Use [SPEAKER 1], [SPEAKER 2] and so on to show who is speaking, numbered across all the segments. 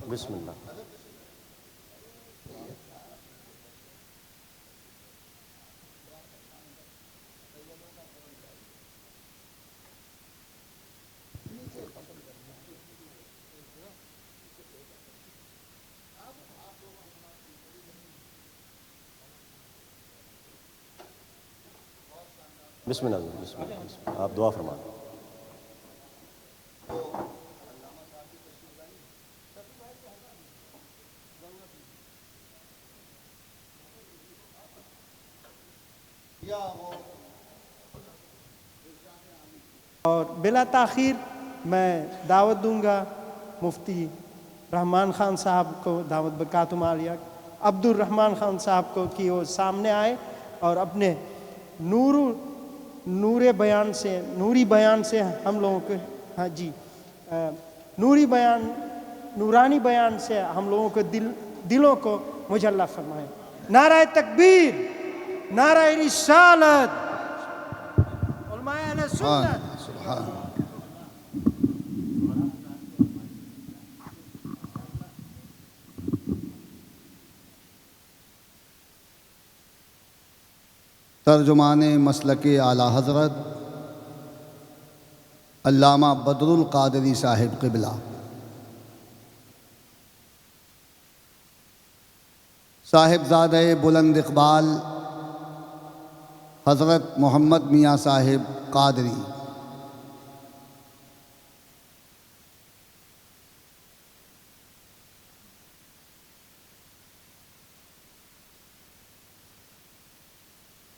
[SPEAKER 1] بسم اللہ. بسم اللہ بسم اللہ بسم اللہ. آپ دعا فرمائیں.
[SPEAKER 2] اور بلا تاخیر میں دعوت دوں گا مفتی رحمان خان صاحب کو، دعوت برکاتہم عالیہ عبد الرحمان خان صاحب کو کہ وہ سامنے آئے اور اپنے نوری بیان سے ہم لوگوں کو نورانی بیان سے ہم لوگوں کے دلوں کو مجلہ فرمائے. نعرہ تکبیر، نعرہ رسالت، علماء اہل سنت.
[SPEAKER 3] ترجمان مسلک اعلیٰ حضرت علامہ بدر القادری صاحب قبلہ، صاحبزادہ بلند اقبال حضرت محمد میاں صاحب قادری،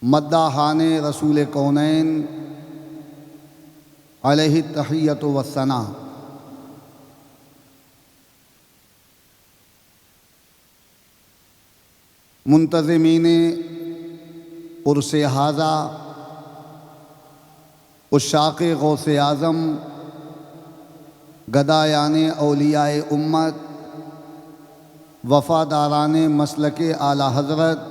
[SPEAKER 3] مداحان رسول کونین علیہ التحیۃ والثناء، منتظمین عرس ھذا، عشاق غوث اعظم، گدایان اولیاء امت، وفاداران مسلک اعلیٰ حضرت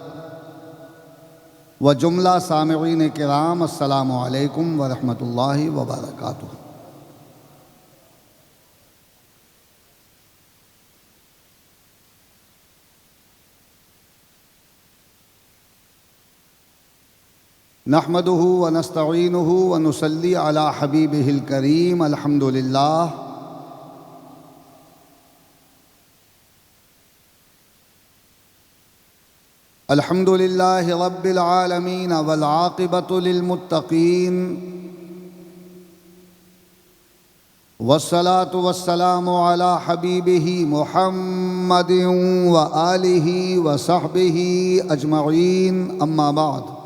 [SPEAKER 3] و جملہ سامعین کرام، السلام علیکم ورحمۃ اللہ وبرکاتہ. نحمدہ ونستعینہ ونصلی علی حبیبہ الکریم. الحمد للہ الحمد للہ رب العالمین والعاقبۃ للمتقین، والصلاة والسلام علی حبیبہ محمد وآلہ وصحبہ اجمعین. اما بعد،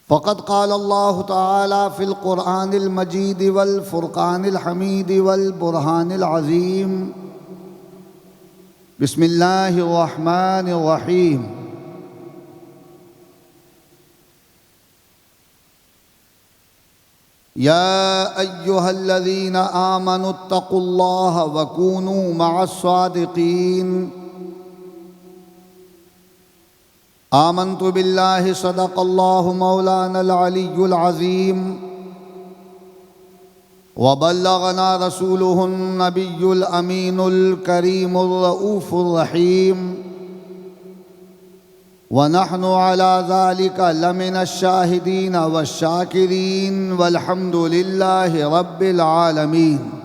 [SPEAKER 3] فقد قال اللہ تعالی فی القرآن المجید والفرقان الحمید والبرہان العظیم. بسم اللہ الرحمن الرحیم. یا ایہا الذین آمنوا اتقوا اللہ وکونوا مع الصادقین. آمنت باللہ صدق اللہ مولانا العلی العظیم، وبلغنا رسولہ النبی الامین الکریم الرؤوف الرحیم، ونحن على ذلك لمن الشاہدین والشاکرین، والحمد للہ رب العالمین.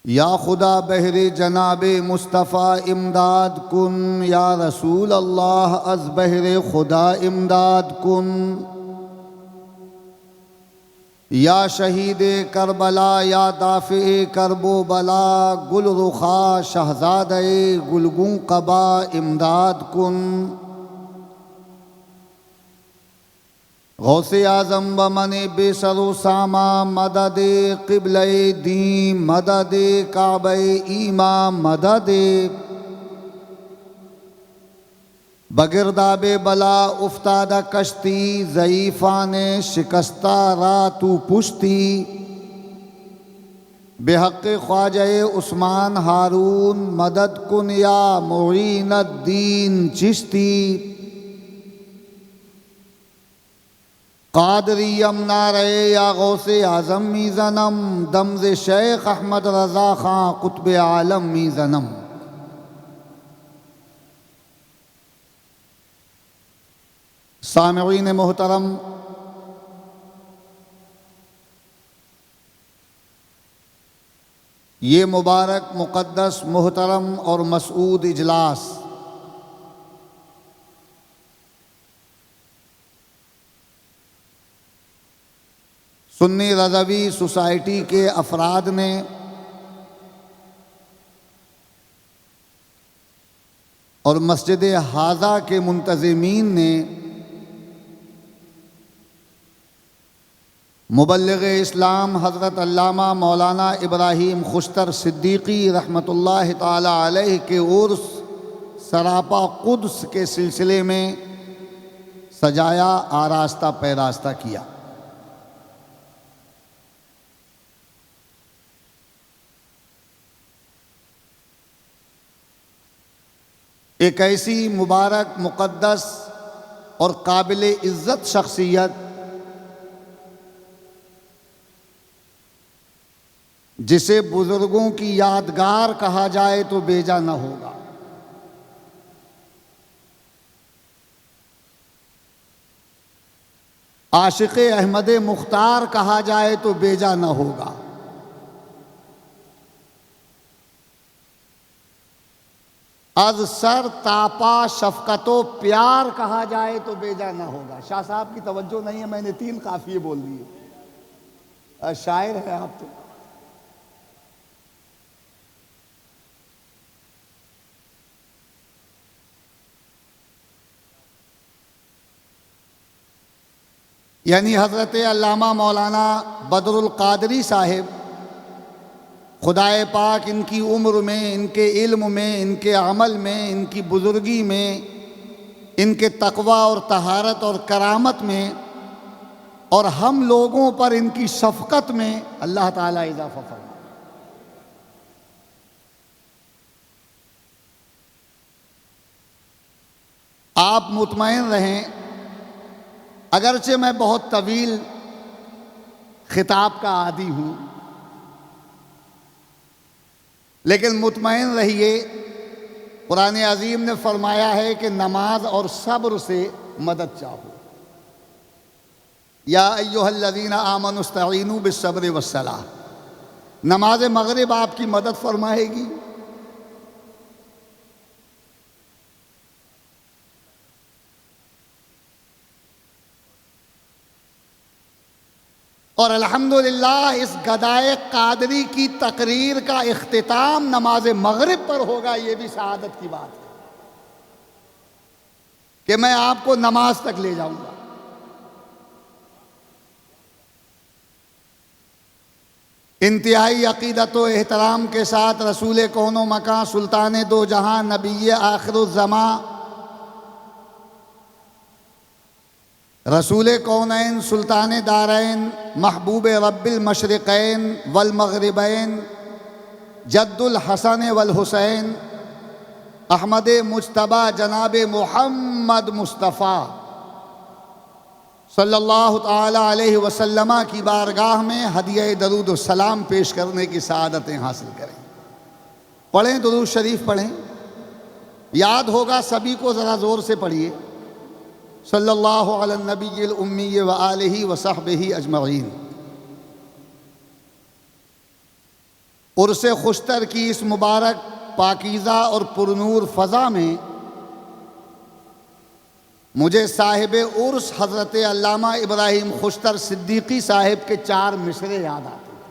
[SPEAKER 3] یا خدا بہر جناب مصطفیٰ امداد کن، یا رسول اللہ از بہر خدا امداد کن. یا شہید کربلا، یا دافع کرب و بلا، گل رخا شہزادہ گلگوں قبا امداد کن. غوث اعظم و من بے سر و ساما، مدد قبلہ دین، مدد کعبہ ایمان، مدد بگرداب بلا افتادہ کشتی، ضعیفان شکستہ راتو پشتی. بحق خواجہ عثمان ہارون، مدد کن یا معین الدین چشتی. قادریم نعرے یا غوث اعظم می زنم، دمز شیخ احمد رضا خان قطب عالم می زنم۔ سامعین محترم، یہ مبارک، مقدس، محترم اور مسعود اجلاس سنی رضوی سوسائٹی کے افراد نے اور مسجد حاضہ کے منتظمین نے مبلغ اسلام حضرت علامہ مولانا ابراہیم خوشتر صدیقی رحمۃ اللہ تعالی علیہ کے عرس سراپا قدس کے سلسلے میں سجایا، آراستہ پیراستہ کیا۔ ایک ایسی مبارک، مقدس اور قابل عزت شخصیت جسے بزرگوں کی یادگار کہا جائے تو بیجا نہ ہوگا۔ عاشق احمد مختار کہا جائے تو بیجا نہ ہوگا۔ از سر تاپا شفقت و پیار کہا جائے تو بیجا نہ ہوگا۔ شاہ صاحب کی توجہ نہیں ہے، میں نے 3 قافیے بول دیے، شاعر ہے آپ تو۔ یعنی حضرت علامہ مولانا بدر القادری صاحب، خدائے پاک ان کی عمر میں، ان کے علم میں، ان کے عمل میں، ان کی بزرگی میں، ان کے تقوی اور طہارت اور کرامت میں، اور ہم لوگوں پر ان کی شفقت میں اللہ تعالیٰ اضافہ فرمائے۔ آپ مطمئن رہیں، اگرچہ میں بہت طویل خطاب کا عادی ہوں، لیکن مطمئن رہیے، قرآن عظیم نے فرمایا ہے کہ نماز اور صبر سے مدد چاہو۔ یا ایھا الذین آمنوا استعینوا بالصبر والصلاۃ، نماز مغرب آپ کی مدد فرمائے گی۔ اور الحمدللہ اس گدائے قادری کی تقریر کا اختتام نماز مغرب پر ہوگا، یہ بھی سعادت کی بات ہے کہ میں آپ کو نماز تک لے جاؤں گا۔ انتہائی عقیدت و احترام کے ساتھ رسول کون و مکان، سلطان دو جہاں، نبی آخر الزماں، رسول کونین، سلطان دارین، محبوب رب المشرقین والمغربین، جد الحسن والحسین، احمد مجتبی جناب محمد مصطفیٰ صلی اللہ تعالی علیہ وسلم کی بارگاہ میں ہدیہ درود و سلام پیش کرنے کی سعادتیں حاصل کریں۔ پڑھیں، درود شریف پڑھیں، یاد ہوگا سبھی کو، ذرا زور سے پڑھیے۔ صلی اللہ علی النبی الامی وآلہ وصحبہ اجمعین۔ عرس خوشتر کی اس مبارک، پاکیزہ اور پرنور فضا میں مجھے صاحب عرس حضرت علامہ ابراہیم خوشتر صدیقی صاحب کے 4 مصرے یاد آتے ہیں۔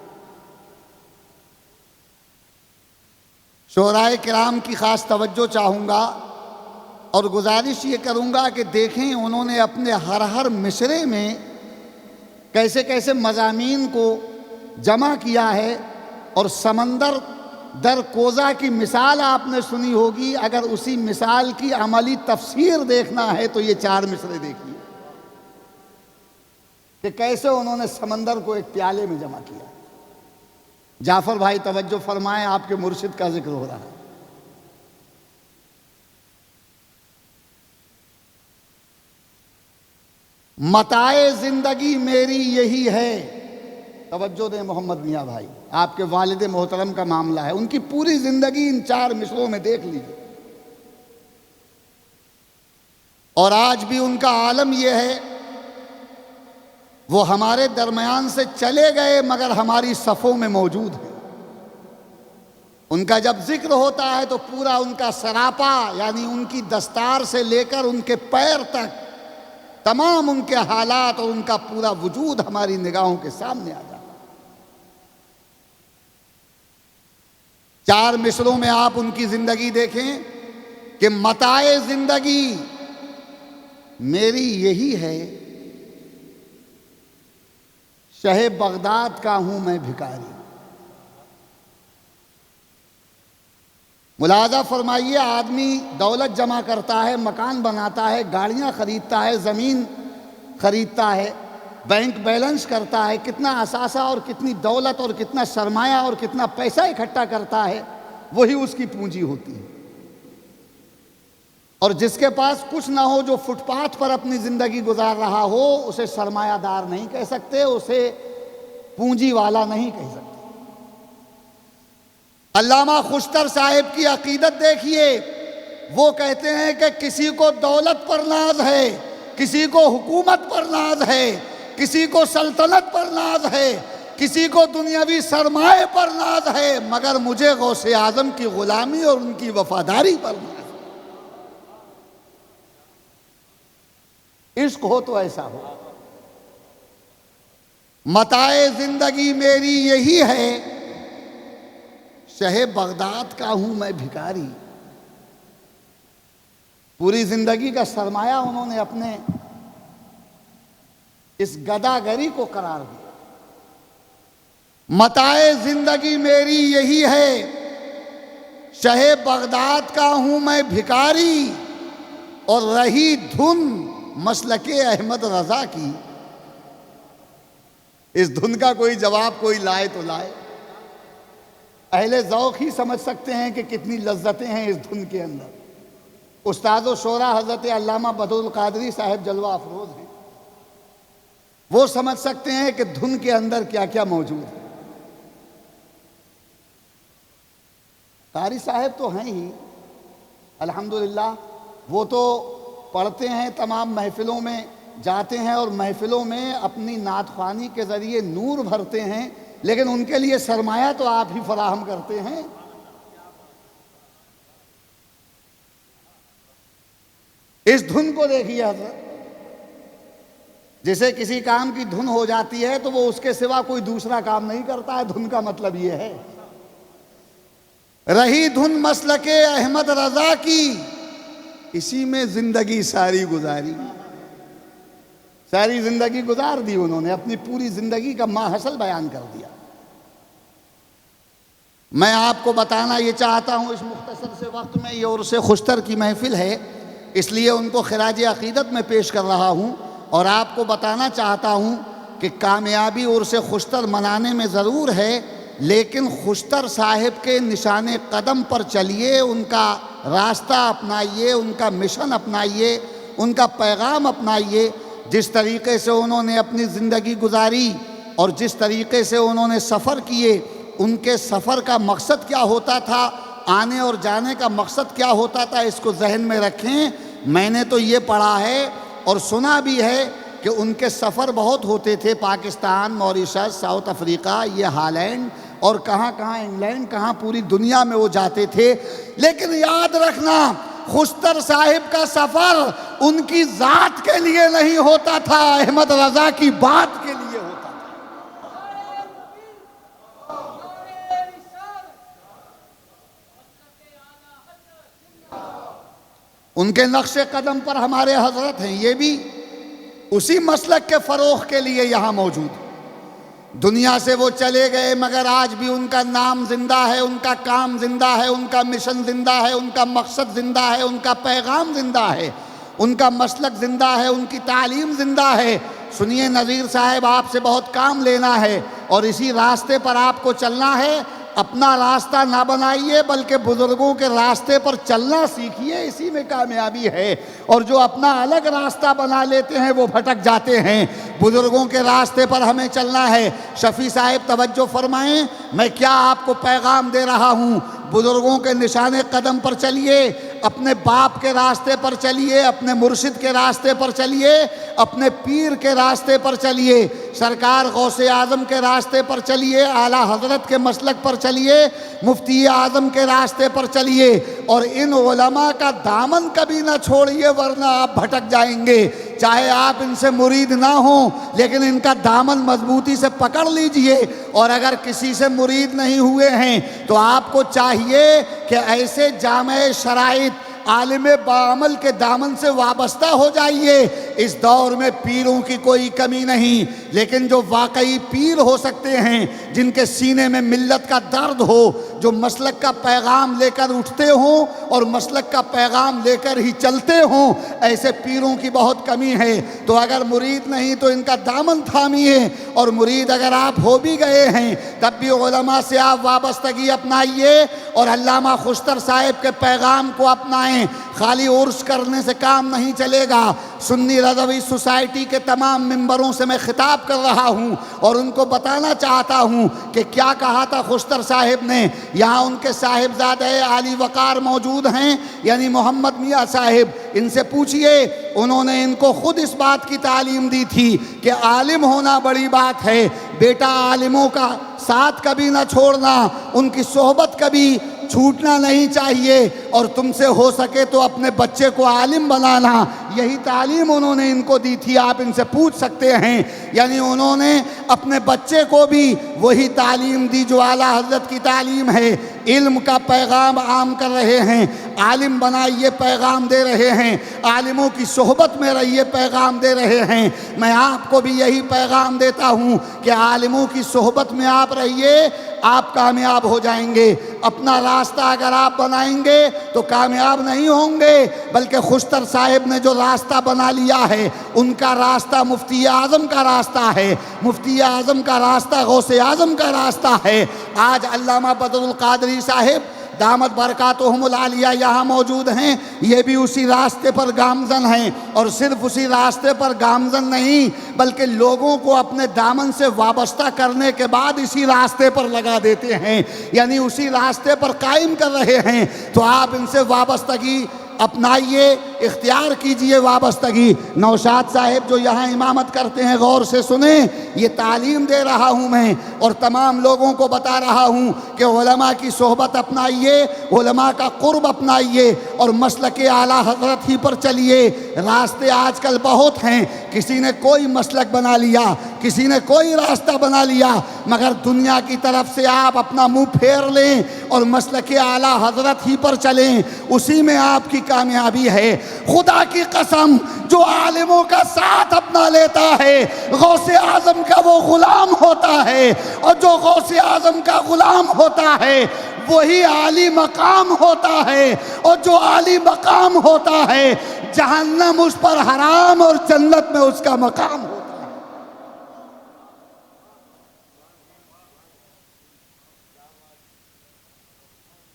[SPEAKER 3] شعراء کرام کی خاص توجہ چاہوں گا اور گزارش یہ کروں گا کہ دیکھیں انہوں نے اپنے ہر مصرے میں کیسے کیسے مضامین کو جمع کیا ہے، اور سمندر در کوزہ کی مثال آپ نے سنی ہوگی، اگر اسی مثال کی عملی تفسیر دیکھنا ہے تو یہ 4 مصرے دیکھیے کہ کیسے انہوں نے سمندر کو ایک پیالے میں جمع کیا۔ جعفر بھائی توجہ فرمائیں، آپ کے مرشد کا ذکر ہو رہا ہے۔ متاع زندگی میری یہی ہے. توجہ دیں محمد میاں بھائی، آپ کے والد محترم کا معاملہ ہے، ان کی پوری زندگی ان 4 مصروں میں دیکھ لیجیے. اور آج بھی ان کا عالم یہ ہے، وہ ہمارے درمیان سے چلے گئے مگر ہماری صفوں میں موجود ہیں. ان کا جب ذکر ہوتا ہے تو پورا ان کا سراپا، یعنی ان کی دستار سے لے کر ان کے پیر تک تمام ان کے حالات اور ان کا پورا وجود ہماری نگاہوں کے سامنے آ جاتا ہے. 4 مصروں میں آپ ان کی زندگی دیکھیں کہ متاع زندگی میری یہی ہے، شہ بغداد کا ہوں میں بھکاری. ملاحظہ فرمائیے، آدمی دولت جمع کرتا ہے، مکان بناتا ہے، گاڑیاں خریدتا ہے، زمین خریدتا ہے، بینک بیلنس کرتا ہے، کتنا اثاثہ اور کتنی دولت اور کتنا سرمایہ اور کتنا پیسہ اکٹھا کرتا ہے، وہی اس کی پونجی ہوتی ہے. اور جس کے پاس کچھ نہ ہو، جو فٹ پاتھ پر اپنی زندگی گزار رہا ہو، اسے سرمایہ دار نہیں کہہ سکتے، اسے پونجی والا نہیں کہہ سکتے. علامہ خوشتر صاحب کی عقیدت دیکھیے، وہ کہتے ہیں کہ کسی کو دولت پر ناز ہے، کسی کو حکومت پر ناز ہے، کسی کو سلطنت پر ناز ہے، کسی کو دنیاوی سرمایہ پر ناز ہے، مگر مجھے غوث اعظم کی غلامی اور ان کی وفاداری پر ناز ہے. عشق ہو تو ایسا ہو. متاع زندگی میری یہی ہے، شہ بغداد کا ہوں میں بھکاری. پوری زندگی کا سرمایہ انہوں نے اپنے اس گداگری کو قرار دیا. متاع زندگی میری یہی ہے، شہ بغداد کا ہوں میں بھکاری. اور رہی دھن مسلک احمد رضا کی. اس دھن کا کوئی جواب کوئی لائے تو لائے. اہل ذوق ہی سمجھ سکتے ہیں کہ کتنی لذتیں ہیں اس دھن کے اندر. استاد و شورا حضرت علامہ بدر القادری صاحب جلوہ افروز ہیں، وہ سمجھ سکتے ہیں کہ دھن کے اندر کیا کیا موجود ہے. قاری صاحب تو ہیں ہی الحمدللہ، وہ تو پڑھتے ہیں، تمام محفلوں میں جاتے ہیں اور محفلوں میں اپنی نعت خوانی کے ذریعے نور بھرتے ہیں، لیکن ان کے لیے سرمایہ تو آپ ہی فراہم کرتے ہیں. اس دھن کو دیکھیے حضرت، جسے کسی کام کی دھن ہو جاتی ہے تو وہ اس کے سوا کوئی دوسرا کام نہیں کرتا ہے. دھن کا مطلب یہ ہے، رہی دھن مسلک احمد رضا کی، اسی میں زندگی ساری گزاری. ساری زندگی گزار دی انہوں نے، اپنی پوری زندگی کا ماحصل بیان کر دیا. میں آپ کو بتانا یہ چاہتا ہوں، اس مختصر سے وقت میں، یہ عرس خوشتر کی محفل ہے، اس لیے ان کو خراج عقیدت میں پیش کر رہا ہوں، اور آپ کو بتانا چاہتا ہوں کہ کامیابی عرس خوشتر منانے میں ضرور ہے، لیکن خوشتر صاحب کے نشان قدم پر چلیے، ان کا راستہ اپنائیے، ان کا مشن اپنائیے، ان کا پیغام اپنائیے. جس طریقے سے انہوں نے اپنی زندگی گزاری اور جس طریقے سے انہوں نے سفر کیے، ان کے سفر کا مقصد کیا ہوتا تھا، آنے اور جانے کا مقصد کیا ہوتا تھا، اس کو ذہن میں رکھیں. میں نے تو یہ پڑھا ہے اور سنا بھی ہے کہ ان کے سفر بہت ہوتے تھے، پاکستان، موریشس، ساؤتھ افریقہ، یہ ہالینڈ اور کہاں کہاں، انگلینڈ، کہاں پوری دنیا میں وہ جاتے تھے. لیکن یاد رکھنا، خوشتر صاحب کا سفر ان کی ذات کے لیے نہیں ہوتا تھا، احمد رضا کی بات کے لیے ہوتا تھا. ان کے نقش قدم پر ہمارے حضرت ہیں، یہ بھی اسی مسلک کے فروغ کے لیے یہاں موجود ہیں. دنیا سے وہ چلے گئے مگر آج بھی ان کا نام زندہ ہے، ان کا کام زندہ ہے، ان کا مشن زندہ ہے، ان کا مقصد زندہ ہے، ان کا پیغام زندہ ہے، ان کا مسلک زندہ ہے، ان کی تعلیم زندہ ہے. سنیے نذیر صاحب، آپ سے بہت کام لینا ہے اور اسی راستے پر آپ کو چلنا ہے. اپنا راستہ نہ بنائیے بلکہ بزرگوں کے راستے پر چلنا سیکھیے، اسی میں کامیابی ہے۔ اور جو اپنا الگ راستہ بنا لیتے ہیں وہ بھٹک جاتے ہیں۔ بزرگوں کے راستے پر ہمیں چلنا ہے۔ شفیع صاحب توجہ فرمائیں، میں کیا آپ کو پیغام دے رہا ہوں۔ بزرگوں کے نشان قدم پر چلیے، اپنے باپ کے راستے پر چلیے، اپنے مرشد کے راستے پر چلیے، اپنے پیر کے راستے پر چلیے، سرکار غوث اعظم کے راستے پر چلیے، اعلیٰ حضرت کے مسلک پر چلیے، مفتی اعظم کے راستے پر چلیے، اور ان علماء کا دامن کبھی نہ چھوڑیے ورنہ آپ بھٹک جائیں گے۔ چاہے آپ ان سے مرید نہ ہوں لیکن ان کا دامن مضبوطی سے پکڑ لیجئے، اور اگر کسی سے مرید نہیں ہوئے ہیں تو آپ کو چاہیے کہ ایسے جامع شرائط عالم باعمل کے دامن سے وابستہ ہو جائیے۔ اس دور میں پیروں کی کوئی کمی نہیں، لیکن جو واقعی پیر ہو سکتے ہیں، جن کے سینے میں ملت کا درد ہو، جو مسلک کا پیغام لے کر اٹھتے ہوں اور مسلک کا پیغام لے کر ہی چلتے ہوں، ایسے پیروں کی بہت کمی ہے۔ تو اگر مرید نہیں تو ان کا دامن تھامیے، اور مرید اگر آپ ہو بھی گئے ہیں تب بھی علماء سے آپ وابستگی اپنائیے اور علامہ خوشتر صاحب کے پیغام کو اپنائیں۔ خالی عرس کرنے سے کام نہیں چلے گا۔ سنی رضوی سوسائٹی کے تمام ممبروں سے میں خطاب کر رہا ہوں اور ان کو بتانا چاہتا ہوں کہ کیا کہا تھا خوشتر صاحب نے۔ یہاں ان کے صاحبزادہ عالی وقار موجود ہیں، یعنی محمد میاں صاحب، ان سے پوچھئے، انہوں نے ان کو خود اس بات کی تعلیم دی تھی کہ عالم ہونا بڑی بات ہے، بیٹا عالموں کا ساتھ کبھی نہ چھوڑنا، ان کی صحبت کبھی چھوٹنا نہیں چاہیے، اور تم سے ہو سکے تو اپنے بچے کو عالم بنانا۔ یہی تعلیم انہوں نے ان کو دی تھی، آپ ان سے پوچھ سکتے ہیں۔ یعنی انہوں نے اپنے بچے کو بھی وہی تعلیم دی جو اعلیٰ حضرت کی تعلیم ہے۔ علم کا پیغام عام کر رہے ہیں، عالم بنائیے پیغام دے رہے ہیں، عالموں کی صحبت میں رہیے پیغام دے رہے ہیں۔ میں آپ کو بھی یہی پیغام دیتا ہوں کہ عالموں کی صحبت میں آپ رہیے، آپ کامیاب ہو جائیں گے۔ اپنا راستہ اگر آپ بنائیں گے تو کامیاب نہیں ہوں گے، بلکہ خوشتر صاحب نے جو راستہ بنا لیا ہے، ان کا راستہ مفتی اعظم کا راستہ ہے، مفتی اعظم کا راستہ غوث اعظم کا راستہ ہے۔ آج علامہ بدر القادری صاحب دامت برکاتہم العالیہ یہاں موجود ہیں، یہ بھی اسی راستے پر گامزن ہیں، اور صرف اسی راستے پر گامزن نہیں بلکہ لوگوں کو اپنے دامن سے وابستہ کرنے کے بعد اسی راستے پر لگا دیتے ہیں، یعنی اسی راستے پر قائم کر رہے ہیں۔ تو آپ ان سے وابستگی اپنائیے، اختیار کیجئے وابستگی۔ نوشاد صاحب جو یہاں امامت کرتے ہیں، غور سے سنیں، یہ تعلیم دے رہا ہوں میں اور تمام لوگوں کو بتا رہا ہوں کہ علماء کی صحبت اپنائیے، علماء کا قرب اپنائیے اور مسلک اعلیٰ حضرت ہی پر چلیے۔ راستے آج کل بہت ہیں، کسی نے کوئی مسلک بنا لیا، کسی نے کوئی راستہ بنا لیا، مگر دنیا کی طرف سے آپ اپنا منہ پھیر لیں اور مسلک اعلیٰ حضرت ہی پر چلیں، اسی میں آپ کی کامیابی ہے۔ خدا کی قسم، جو عالموں کا ساتھ اپنا لیتا ہے غوث اعظم کا وہ غلام ہوتا ہے، اور جو غوث اعظم کا غلام ہوتا ہے وہی عالی مقام ہوتا ہے، اور جو عالی مقام ہوتا ہے جہنم اس پر حرام اور جنت میں اس کا مقام ہوتا ہے۔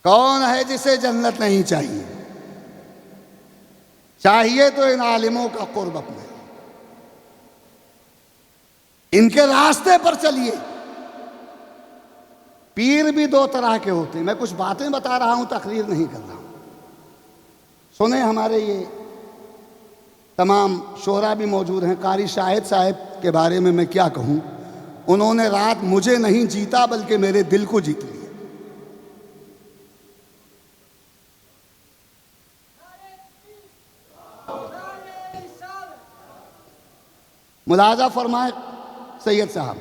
[SPEAKER 3] کون ہے جسے جنت نہیں چاہیے؟ چاہیے تو ان عالموں کا قرب اپنے، ان کے راستے پر چلیے۔ پیر بھی دو طرح کے ہوتے ہیں، میں کچھ باتیں بتا رہا ہوں، تقریر نہیں کر رہا ہوں۔ سنیں، ہمارے یہ تمام شعراء بھی موجود ہیں۔ قاری شاہد صاحب کے بارے میں کیا کہوں، انہوں نے رات مجھے نہیں جیتا بلکہ میرے دل کو جیت لیا۔ ملاحظہ فرمائے سید صاحب،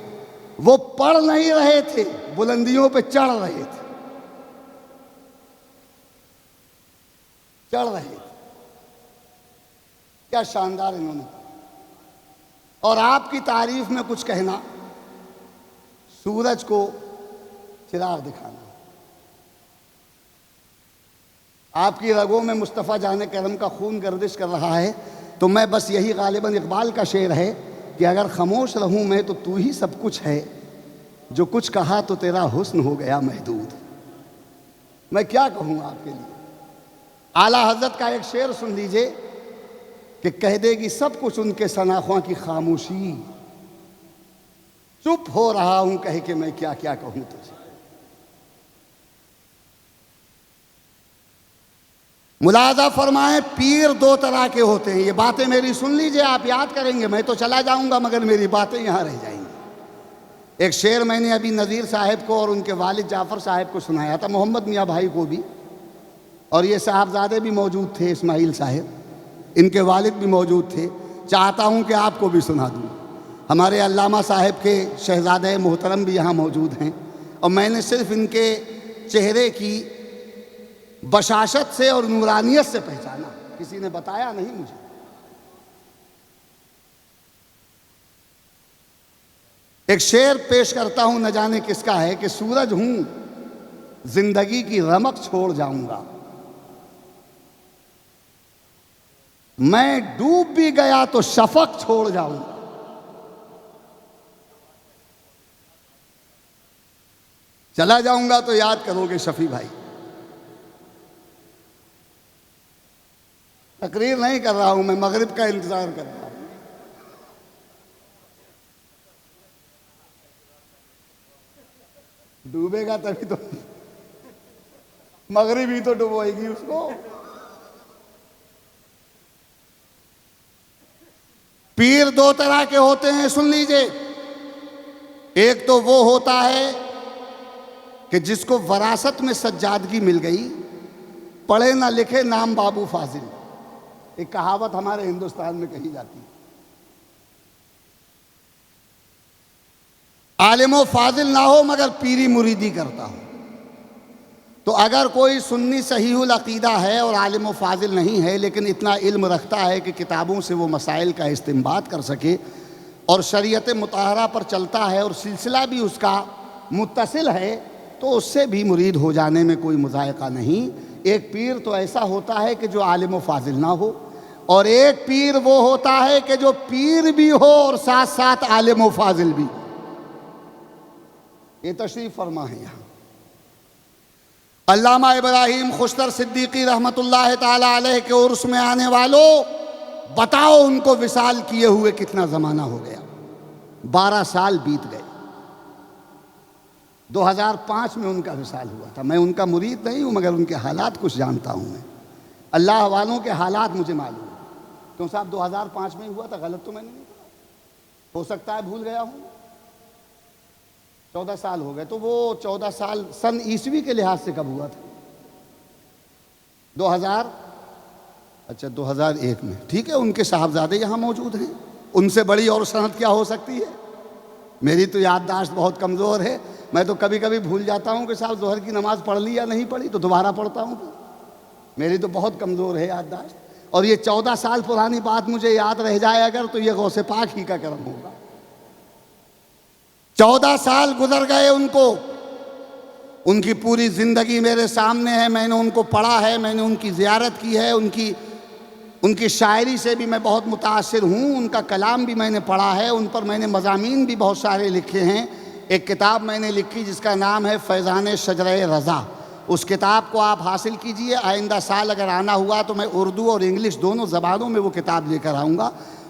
[SPEAKER 3] وہ پڑھ نہیں رہے تھے، بلندیوں پہ چڑھ رہے تھے، چڑھ رہے تھے۔ کیا شاندار انہوں نے۔ اور آپ کی تعریف میں کچھ کہنا، سورج کو چراغ دکھانا۔ آپ کی رگوں میں مصطفیٰ جان کرم کا خون گردش کر رہا ہے، تو میں بس یہی غالباً اقبال کا شعر ہے کہ اگر خاموش رہوں میں تو ہی سب کچھ ہے، جو کچھ کہا تو تیرا حسن ہو گیا محدود۔ میں کیا کہوں آپ کے لیے؟ اعلیٰ حضرت کا ایک شعر سن لیجئے کہ کہہ دے گی سب کچھ ان کے ثناخواں کی خاموشی، چپ ہو رہا ہوں کہہ کے میں کیا کیا کہوں تجھے۔ ملاحظہ فرمائیں، پیر دو طرح کے ہوتے ہیں۔ یہ باتیں میری سن لیجئے، آپ یاد کریں گے، میں تو چلا جاؤں گا مگر میری باتیں یہاں رہ جائیں گی۔ ایک شعر میں نے ابھی نذیر صاحب کو اور ان کے والد جعفر صاحب کو سنایا تھا، محمد میاں بھائی کو بھی، اور یہ صاحبزادے بھی موجود تھے، اسماعیل صاحب، ان کے والد بھی موجود تھے۔ چاہتا ہوں کہ آپ کو بھی سنا دوں۔ ہمارے علامہ صاحب کے شہزادہ محترم بھی یہاں موجود ہیں، اور میں نے صرف ان کے چہرے کی بشاشت سے اور نورانیت سے پہچانا، کسی نے بتایا نہیں مجھے۔ ایک شعر پیش کرتا ہوں، نہ جانے کس کا ہے، کہ سورج ہوں زندگی کی رمق چھوڑ جاؤں گا، میں ڈوب بھی گیا تو شفق چھوڑ جاؤں گا، چلا جاؤں گا تو یاد کرو گے شفیع بھائی۔ تقریر نہیں کر رہا ہوں میں، مغرب کا انتظار کر رہا ہوں۔ ڈوبے گا تبھی تو، مغرب ہی تو ڈبوئے گی اس کو۔ پیر دو طرح کے ہوتے ہیں، سن لیجئے۔ ایک تو وہ ہوتا ہے کہ جس کو وراثت میں سجادگی مل گئی، پڑھے نہ لکھے نام بابو فاضل، ایک کہاوت ہمارے ہندوستان میں کہی جاتی ہے۔ عالم و فاضل نہ ہو مگر پیری مریدی کرتا ہو، تو اگر کوئی سنی صحیح العقیدہ ہے اور عالم و فاضل نہیں ہے لیکن اتنا علم رکھتا ہے کہ کتابوں سے وہ مسائل کا استنباط کر سکے اور شریعت مطہرہ پر چلتا ہے اور سلسلہ بھی اس کا متصل ہے، تو اس سے بھی مرید ہو جانے میں کوئی مذائقہ نہیں۔ ایک پیر تو ایسا ہوتا ہے کہ جو عالم و فاضل نہ ہو، اور ایک پیر وہ ہوتا ہے کہ جو پیر بھی ہو اور ساتھ ساتھ عالم و فاضل بھی۔ یہ تشریف فرما ہے یہاں علامہ ابراہیم خوشتر صدیقی رحمت اللہ تعالی علیہ کے عرس میں آنے والوں، بتاؤ ان کو وصال کیے ہوئے کتنا زمانہ ہو گیا؟ 12 سال بیت گئے۔ 2005 میں ان کا وصال ہوا تھا۔ میں ان کا مرید نہیں ہوں مگر ان کے حالات کچھ جانتا ہوں میں، اللہ والوں کے حالات مجھے معلوم ہیں۔ کیوں صاحب 2005 میں ہوا تھا؟ غلط تو میں نے نہیں کہا، ہو سکتا ہے بھول گیا ہوں۔ 14 سال ہو گئے، تو وہ 14 سال سن عیسوی کے لحاظ سے کب ہوا تھا؟ 2001 میں۔ ٹھیک ہے، ان کے صاحبزادے یہاں موجود ہیں، ان سے بڑی اور سند کیا ہو سکتی ہے؟ میری تو یادداشت بہت کمزور ہے، میں تو کبھی کبھی بھول جاتا ہوں کہ صاحب ظہر کی نماز پڑھ لی یا نہیں پڑھی، تو دوبارہ پڑھتا ہوں۔ میری تو بہت کمزور ہے یادداشت، اور یہ 14 سال پرانی بات مجھے یاد رہ جائے اگر، تو یہ غوث پاک ہی کا کرم ہوگا۔ 14 سال گزر گئے ان کو، ان کی پوری زندگی میرے سامنے ہے، میں نے ان کو پڑھا ہے، میں نے ان کی زیارت کی ہے، ان کی شاعری سے بھی میں بہت متاثر ہوں، ان کا کلام بھی میں نے پڑھا ہے، ان پر میں نے مضامین بھی بہت سارے لکھے ہیں۔ ایک کتاب میں نے لکھی جس کا نام ہے فیضان شجرہ رضا، اس کتاب کو آپ حاصل کیجئے۔ آئندہ سال اگر آنا ہوا تو میں اردو اور انگلش دونوں زبانوں میں وہ کتاب لے کر آؤں گا۔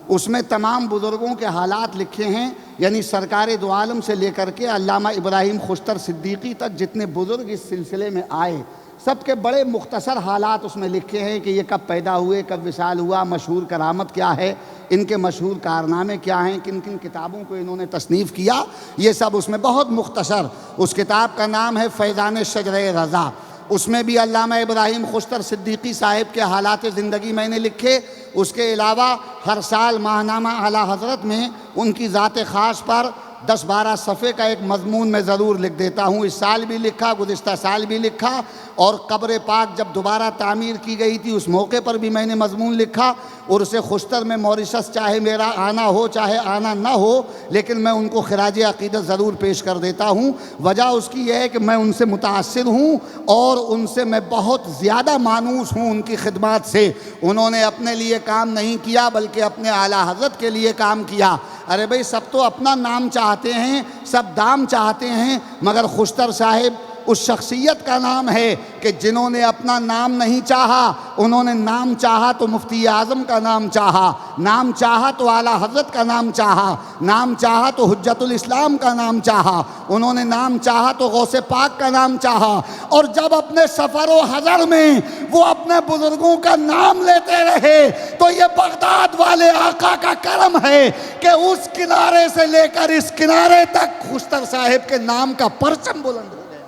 [SPEAKER 3] اس میں تمام بزرگوں کے حالات لکھے ہیں، یعنی سرکار دو عالم سے لے کر کے علامہ ابراہیم خوشتر صدیقی تک جتنے بزرگ اس سلسلے میں آئے، سب کے بڑے مختصر حالات اس میں لکھے ہیں کہ یہ کب پیدا ہوئے، کب وصال ہوا، مشہور کرامت کیا ہے، ان کے مشہور کارنامے کیا ہیں، کن کن کتابوں کو انہوں نے تصنیف کیا، یہ سب اس میں بہت مختصر۔ اس کتاب کا نام ہے فیضان شجرہ رضا۔ اس میں بھی علامہ ابراہیم خوشتر صدیقی صاحب کے حالات زندگی میں نے لکھے۔ اس کے علاوہ ہر سال ماہنامہ اعلیٰ حضرت میں ان کی ذات خاص پر 10-12 صفحے کا ایک مضمون میں ضرور لکھ دیتا ہوں۔ اس سال بھی لکھا، گزشتہ سال بھی لکھا، اور قبر پاک جب دوبارہ تعمیر کی گئی تھی اس موقع پر بھی میں نے مضمون لکھا۔ عرس خوشتر میں موریشس چاہے میرا آنا ہو چاہے آنا نہ ہو، لیکن میں ان کو خراج عقیدت ضرور پیش کر دیتا ہوں۔ وجہ اس کی یہ ہے کہ میں ان سے متاثر ہوں اور ان سے میں بہت زیادہ مانوس ہوں، ان کی خدمات سے۔ انہوں نے اپنے لیے کام نہیں کیا بلکہ اپنے اعلیٰ حضرت کے لیے کام کیا۔ ارے بھئی سب تو اپنا نام چاہتے ہیں، سب دام چاہتے ہیں، مگر خوشتر صاحب اس شخصیت کا نام ہے کہ جنہوں نے اپنا نام نہیں چاہا، انہوں نے نام چاہا تو مفتی اعظم کا نام چاہا، نام چاہا تو اعلیٰ حضرت کا نام چاہا، نام چاہا تو حجت الاسلام کا نام چاہا، انہوں نے نام چاہا تو غوث پاک کا نام چاہا۔ اور جب اپنے سفر و حضر میں وہ اپنے بزرگوں کا نام لیتے رہے تو یہ بغداد والے آقا کا کرم ہے کہ اس کنارے سے لے کر اس کنارے تک خوشتر صاحب کے نام کا پرچم بلند ہو گیا۔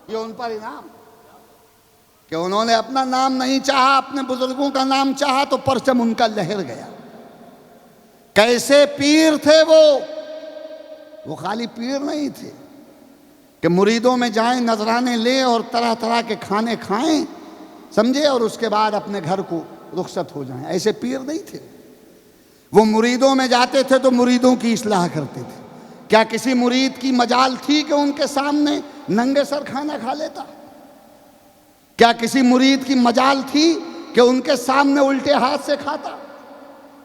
[SPEAKER 3] یہ ان پر انعام کہ انہوں نے اپنا نام نہیں چاہا، اپنے بزرگوں کا نام چاہا تو پرچم ان کا لہر گیا۔ کیسے پیر تھے وہ خالی پیر نہیں تھے کہ مریدوں میں جائیں، نذرانے لیں اور طرح طرح کے کھانے کھائیں، سمجھے، اور اس کے بعد اپنے گھر کو رخصت ہو جائیں۔ ایسے پیر نہیں تھے۔ وہ مریدوں میں جاتے تھے تو مریدوں کی اصلاح کرتے تھے۔ کیا کسی مرید کی مجال تھی کہ ان کے سامنے ننگے سر کھانا کھا لیتا؟ کیا کسی مرید کی مجال تھی کہ ان کے سامنے الٹے ہاتھ سے کھاتا؟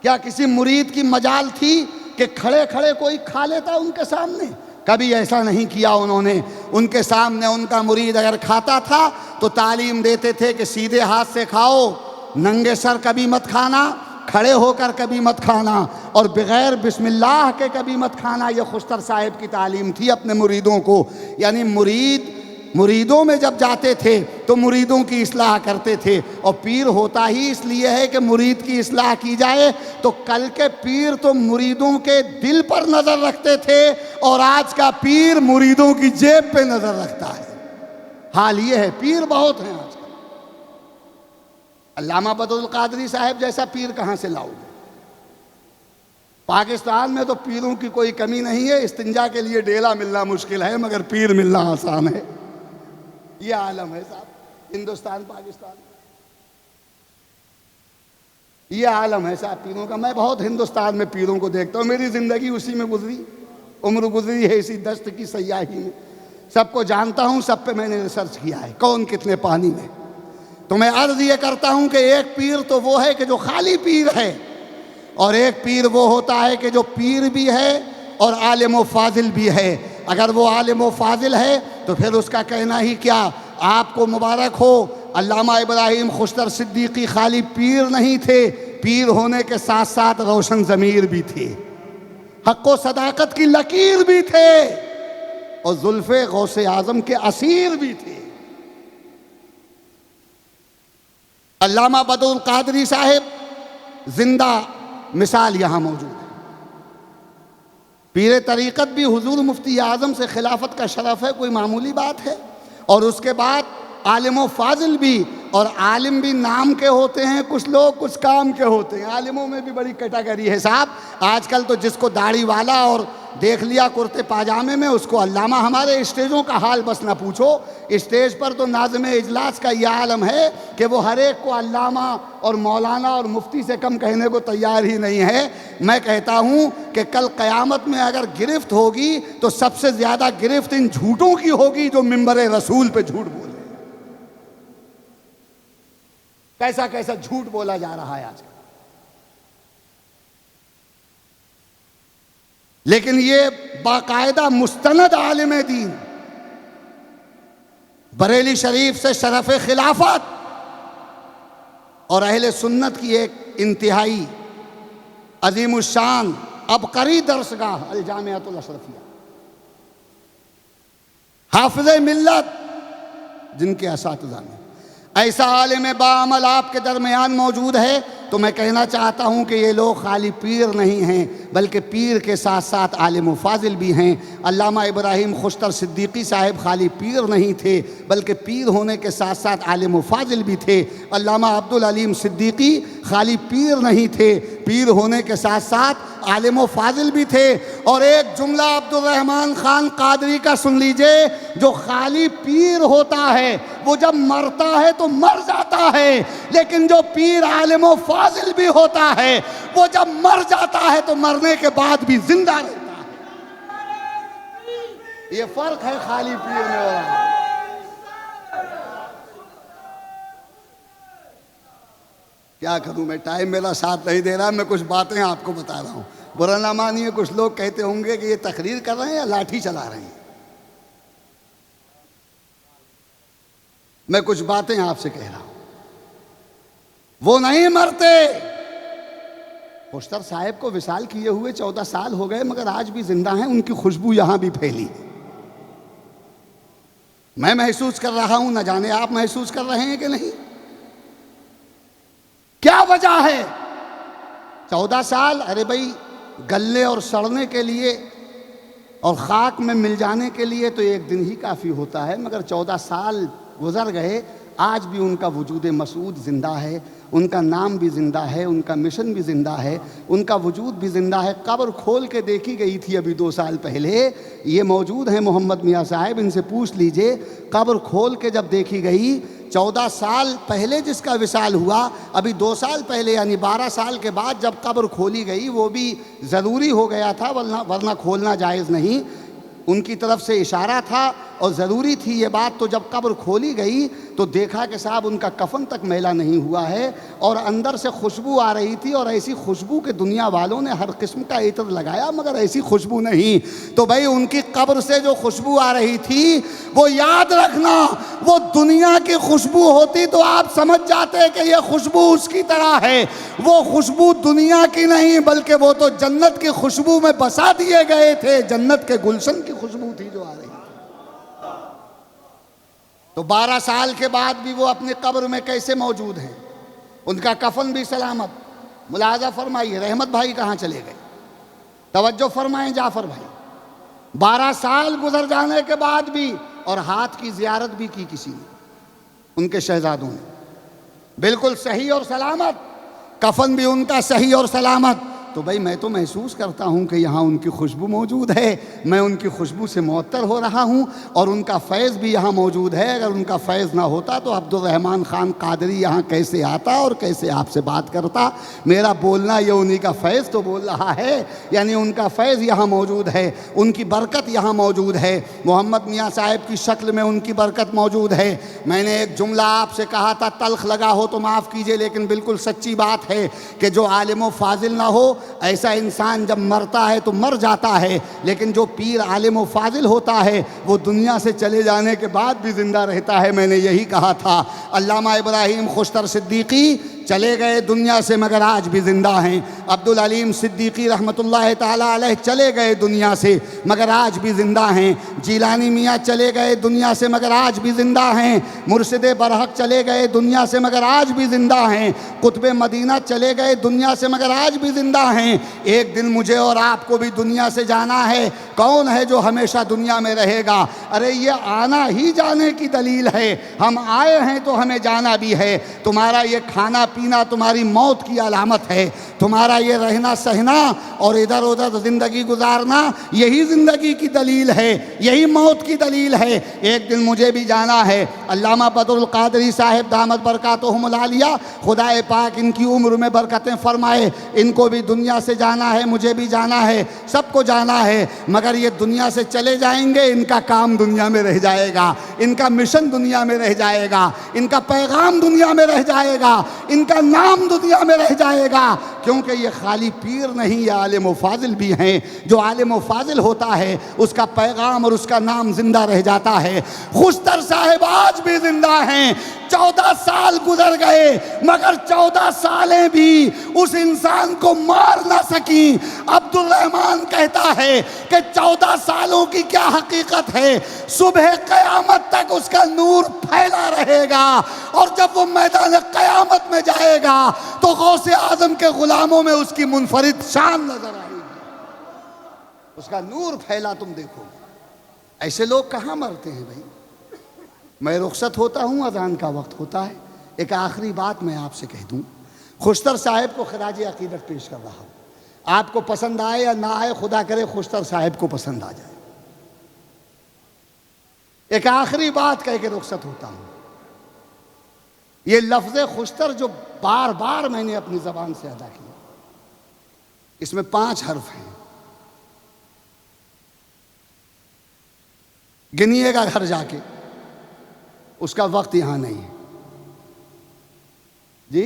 [SPEAKER 3] کیا کسی مرید کی مجال تھی کہ کھڑے کھڑے کوئی کھا لیتا ان کے سامنے؟ کبھی ایسا نہیں کیا انہوں نے۔ ان کے سامنے ان کا مرید اگر کھاتا تھا تو تعلیم دیتے تھے کہ سیدھے ہاتھ سے کھاؤ، ننگے سر کبھی مت کھانا، کھڑے ہو کر کبھی مت کھانا، اور بغیر بسم اللہ کے کبھی مت کھانا۔ یہ خوشتر صاحب کی تعلیم تھی اپنے مریدوں کو۔ یعنی مریدوں میں جب جاتے تھے تو مریدوں کی اصلاح کرتے تھے، اور پیر ہوتا ہی اس لیے ہے کہ مرید کی اصلاح کی جائے۔ تو کل کے پیر تو مریدوں کے دل پر نظر رکھتے تھے، اور آج کا پیر مریدوں کی جیب پہ نظر رکھتا ہے۔ حال یہ ہے، پیر بہت ہیں آج کل۔ علامہ بدر القادری صاحب جیسا پیر کہاں سے لاؤ گے؟ پاکستان میں تو پیروں کی کوئی کمی نہیں ہے، استنجا کے لیے ڈیلا ملنا مشکل ہے مگر پیر ملنا آسان ہے۔ یہ عالم ہے صاحب، ہندوستان پاکستان یہ عالم ہے صاحب پیروں کا۔ میں بہت ہندوستان میں پیروں کو دیکھتا ہوں، میری زندگی اسی میں گزری، عمر گزری ہے اسی دست کی سیاحی میں۔ سب کو جانتا ہوں، سب پہ میں نے ریسرچ کیا ہے، کون کتنے پانی میں۔ تو میں عرض یہ کرتا ہوں کہ ایک پیر تو وہ ہے کہ جو خالی پیر ہے، اور ایک پیر وہ ہوتا ہے کہ جو پیر بھی ہے اور عالم و فاضل بھی ہے۔ اگر وہ عالم و فاضل ہے تو پھر اس کا کہنا ہی کیا۔ آپ کو مبارک ہو، علامہ ابراہیم خوشتر صدیقی خالی پیر نہیں تھے، پیر ہونے کے ساتھ ساتھ روشن ضمیر بھی تھے، حق و صداقت کی لکیر بھی تھے، اور زلف غوث اعظم کے اسیر بھی تھے۔ علامہ بدر القادری صاحب زندہ مثال یہاں موجود ہے۔ پیر طریقت بھی حضور مفتی اعظم سے خلافت کا شرف ہے، کوئی معمولی بات ہے۔ اور اس کے بعد عالم و فاضل بھی، اور عالم بھی نام کے ہوتے ہیں کچھ لوگ، کچھ کام کے ہوتے ہیں۔ عالموں میں بھی بڑی کیٹیگری ہے صاحب۔ آج کل تو جس کو داڑھی والا اور دیکھ لیا کرتے پاجامے میں، اس کو علامہ۔ ہمارے اسٹیجوں کا حال بس نہ پوچھو، اسٹیج پر تو ناظم اجلاس کا یہ عالم ہے کہ وہ ہر ایک کو علامہ اور مولانا اور مفتی سے کم کہنے کو تیار ہی نہیں ہے۔ میں کہتا ہوں کہ کل قیامت میں اگر گرفت ہوگی تو سب سے زیادہ گرفت ان جھوٹوں کی ہوگی جو منبر رسول پہ جھوٹ بولے۔ کیسا کیسا جھوٹ بولا جا رہا ہے آج کل۔ لیکن یہ باقاعدہ مستند عالم دین، بریلی شریف سے شرف خلافت، اور اہل سنت کی ایک انتہائی عظیم الشان عبقری درسگاہ الجامعۃ الاشرفیہ، حافظ ملت جن کے اساتذہ میں ایسا عالم باعمل آپ کے درمیان موجود ہے، تو میں کہنا چاہتا ہوں کہ یہ لوگ خالی پیر نہیں ہیں بلکہ پیر کے ساتھ ساتھ عالم و فاضل بھی ہیں۔ علامہ ابراہیم خوشتر صدیقی صاحب خالی پیر نہیں تھے بلکہ پیر ہونے کے ساتھ ساتھ عالم و فاضل بھی تھے۔ علامہ عبدالعلیم صدیقی خالی پیر نہیں تھے، پیر ہونے کے ساتھ ساتھ عالم و فاضل بھی تھے۔ اور ایک جملہ عبدالرحمن خان قادری کا سن لیجئے، جو خالی پیر ہوتا ہے وہ جب مرتا ہے تو مر جاتا ہے، لیکن جو پیر عالم و فاضل بھی ہوتا ہے وہ جب مر جاتا ہے تو مرنے کے بعد بھی زندہ رہتا ہے۔ یہ فرق ہے خالی پیر میں اور عالم۔ کیا کروں میں، ٹائم میرا ساتھ نہیں دے رہا، میں کچھ باتیں آپ کو بتا رہا ہوں۔ برا نہ مانیے، کچھ لوگ کہتے ہوں گے کہ یہ تقریر کر رہے ہیں یا لاٹھی چلا رہے ہیں۔ میں کچھ باتیں آپ سے کہہ رہا ہوں، وہ نہیں مرتے۔ خوشتر صاحب کو وصال کیے ہوئے 14 سال ہو گئے، مگر آج بھی زندہ ہیں، ان کی خوشبو یہاں بھی پھیلی ہے۔ میں محسوس کر رہا ہوں، نہ جانے آپ محسوس کر رہے ہیں کہ نہیں؟ کیا وجہ ہے؟ 14 سال، ارے بھائی گلنے اور سڑنے کے لیے اور خاک میں مل جانے کے لیے تو ایک دن ہی کافی ہوتا ہے، مگر 14 سال گزر گئے، آج بھی ان کا وجود مسعود زندہ ہے، ان کا نام بھی زندہ ہے، ان کا مشن بھی زندہ ہے، ان کا وجود بھی زندہ ہے۔ قبر کھول کے دیکھی گئی تھی ابھی 2 سال پہلے، یہ موجود ہیں محمد میاں صاحب، ان سے پوچھ لیجئے، قبر کھول کے جب دیکھی گئی 14 سال پہلے جس کا وصال ہوا، ابھی 2 سال پہلے یعنی 12 سال کے بعد جب قبر کھولی گئی، وہ بھی ضروری ہو گیا تھا، ورنہ کھولنا جائز نہیں، ان کی طرف سے اشارہ تھا اور ضروری تھی یہ بات۔ تو جب قبر کھولی گئی تو دیکھا کہ صاحب ان کا کفن تک میلا نہیں ہوا ہے، اور اندر سے خوشبو آ رہی تھی، اور ایسی خوشبو کہ دنیا والوں نے ہر قسم کا عطر لگایا مگر ایسی خوشبو نہیں۔ تو بھائی ان کی قبر سے جو خوشبو آ رہی تھی وہ یاد رکھنا، وہ دنیا کی خوشبو ہوتی تو آپ سمجھ جاتے کہ یہ خوشبو اس کی طرح ہے، وہ خوشبو دنیا کی نہیں بلکہ وہ تو جنت کی خوشبو میں بسا دیے گئے تھے، جنت کے گلشن کی خوشبو تھی جو آ رہی تھی۔ تو 12 سال کے بعد بھی وہ اپنی قبر میں کیسے موجود ہیں؟ ان کا کفن بھی سلامت۔ ملاحظہ فرمائیے، رحمت بھائی کہاں چلے گئے؟ توجہ فرمائیں جعفر بھائی، 12 سال گزر جانے کے بعد بھی، اور ہاتھ کی زیارت بھی کی کسی نے، ان کے شہزادوں نے، بالکل صحیح اور سلامت، کفن بھی ان کا صحیح اور سلامت۔ تو بھائی میں تو محسوس کرتا ہوں کہ یہاں ان کی خوشبو موجود ہے، میں ان کی خوشبو سے معطر ہو رہا ہوں، اور ان کا فیض بھی یہاں موجود ہے۔ اگر ان کا فیض نہ ہوتا تو عبد الرحمن خان قادری یہاں کیسے آتا اور کیسے آپ سے بات کرتا؟ میرا بولنا یہ انہی کا فیض تو بول رہا ہے، یعنی ان کا فیض یہاں موجود ہے، ان کی برکت یہاں موجود ہے، محمد میاں صاحب کی شکل میں ان کی برکت موجود ہے۔ میں نے ایک جملہ آپ سے کہا تھا، تلخ لگا ہو تو معاف کیجئے، لیکن بالکل سچی بات ہے کہ جو عالم و فاضل نہ ہو، ایسا انسان جب مرتا ہے تو مر جاتا ہے، لیکن جو پیر عالم و فاضل ہوتا ہے وہ دنیا سے چلے جانے کے بعد بھی زندہ رہتا ہے۔ میں نے یہی کہا تھا۔ علامہ ابراہیم خوشتر صدیقی چلے گئے دنیا سے مگر آج بھی زندہ ہیں، عبدالعلیم صدیقی رحمۃ اللہ تعالیٰ علیہ چلے گئے دنیا سے مگر آج بھی زندہ ہیں، جیلانی میاں چلے گئے دنیا سے مگر آج بھی زندہ ہیں، مرشد برحق چلے گئے دنیا سے مگر آج بھی زندہ ہیں، قطب مدینہ چلے گئے دنیا سے مگر آج بھی زندہ ہیں۔ ایک دن مجھے اور آپ کو بھی دنیا سے جانا ہے، کون ہے جو ہمیشہ دنیا میں رہے گا؟ ارے یہ آنا ہی جانے کی دلیل ہے، ہم آئے ہیں تو ہمیں جانا بھی ہے۔ تمہارا یہ کھانا پینا تمہاری موت کی علامت ہے، تمہارا یہ رہنا سہنا اور ادھر ادھر زندگی گزارنا یہی زندگی کی دلیل ہے، یہی موت کی دلیل ہے۔ ایک دن مجھے بھی جانا ہے۔ علامہ بدر القادری صاحب دامت برکاتہم العالیہ، خدا پاک ان کی عمر میں برکتیں فرمائے، ان کو بھی دنیا سے جانا ہے، مجھے بھی جانا ہے، سب کو جانا ہے، مگر یہ دنیا سے چلے جائیں گے، ان کا کام دنیا میں رہ جائے گا، ان کا مشن دنیا میں رہ جائے گا، ان کا پیغام دنیا میں رہ جائے گا، ان کا نام دنیا میں رہ جائے گا، کیونکہ یہ خالی پیر نہیں، یہ عالم و فاضل بھی ہیں۔ جو عالم و فاضل ہوتا ہے اس کا پیغام اور اس کا نام زندہ رہ جاتا ہے۔ خوشتر صاحب آج بھی زندہ ہیں، 14 سال گزر گئے مگر 14 سالیں بھی اس انسان کو مار نہ سکیں۔ عبد الرحمن کہتا ہے کہ 14 سالوں کی کیا حقیقت ہے، صبح قیامت تک اس کا نور پھیلا رہے گا، اور جب وہ میدان قیامت میں جائے گا تو غوث اعظم کے غلاموں میں اس کی منفرد شان نظر آئے گی، اس کا نور پھیلا تم دیکھو۔ ایسے لوگ کہاں مرتے ہیں بھائی؟ میں رخصت ہوتا ہوں، اذان کا وقت ہوتا ہے۔ ایک آخری بات میں آپ سے کہہ دوں، خوشتر صاحب کو خراج عقیدت پیش کر رہا ہوں، آپ کو پسند آئے یا نہ آئے، خدا کرے خوشتر صاحب کو پسند آ جائے۔ ایک آخری بات کہہ کے رخصت ہوتا ہوں۔ یہ لفظ خوشتر جو بار بار میں نے اپنی زبان سے ادا کیا، اس میں 5 حرف ہیں، گنیے گا گھر جا کے، اس کا وقت یہاں نہیں ہے جی۔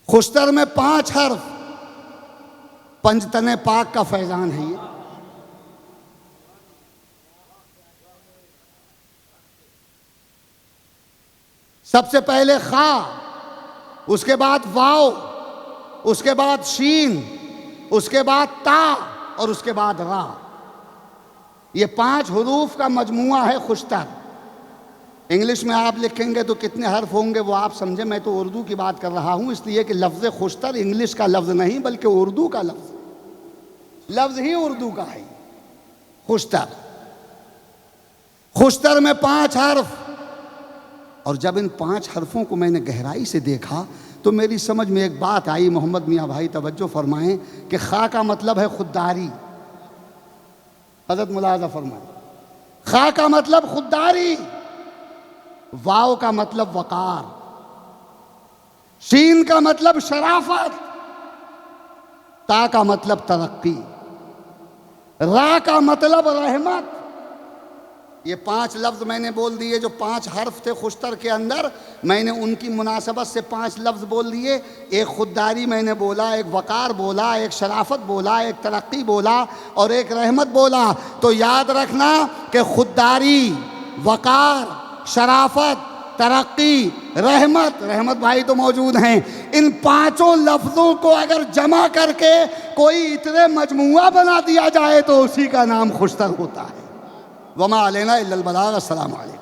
[SPEAKER 3] خوشتر میں 5 حرف، پنجتن پاک کا فیضان ہے یہ. سب سے پہلے خا، اس کے بعد واو، اس کے بعد شین، اس کے بعد تا اور اس کے بعد را. یہ 5 حروف کا مجموعہ ہے خوشتر. انگلش میں آپ لکھیں گے تو کتنے حرف ہوں گے وہ آپ سمجھیں. میں تو اردو کی بات کر رہا ہوں، اس لیے کہ لفظ خوشتر انگلش کا لفظ نہیں بلکہ اردو کا لفظ ہی اردو کا ہے. خوشتر، خوشتر میں 5 حرف. اور جب ان 5 حرفوں کو میں نے گہرائی سے دیکھا تو میری سمجھ میں ایک بات آئی. محمد میاں بھائی توجہ فرمائیں کہ خا کا مطلب ہے خودداری. حضرت ملاحظہ فرمائیں، خا کا مطلب خودداری، واو کا مطلب وقار، شین کا مطلب شرافت، تا کا مطلب ترقی، را کا مطلب رحمت. یہ 5 لفظ میں نے بول دیے. جو 5 حرف تھے خوشتر کے اندر، میں نے ان کی مناسبت سے 5 لفظ بول دیے. ایک خودداری میں نے بولا، ایک وقار بولا، ایک شرافت بولا، ایک ترقی بولا اور ایک رحمت بولا. تو یاد رکھنا کہ خودداری، وقار، شرافت، ترقی، رحمت بھائی تو موجود ہیں. ان 5 لفظوں کو اگر جمع کر کے کوئی اتنے مجموعہ بنا دیا جائے تو اسی کا نام خوشتر ہوتا ہے. وما علینا الا البلاغ. السلام علیکم.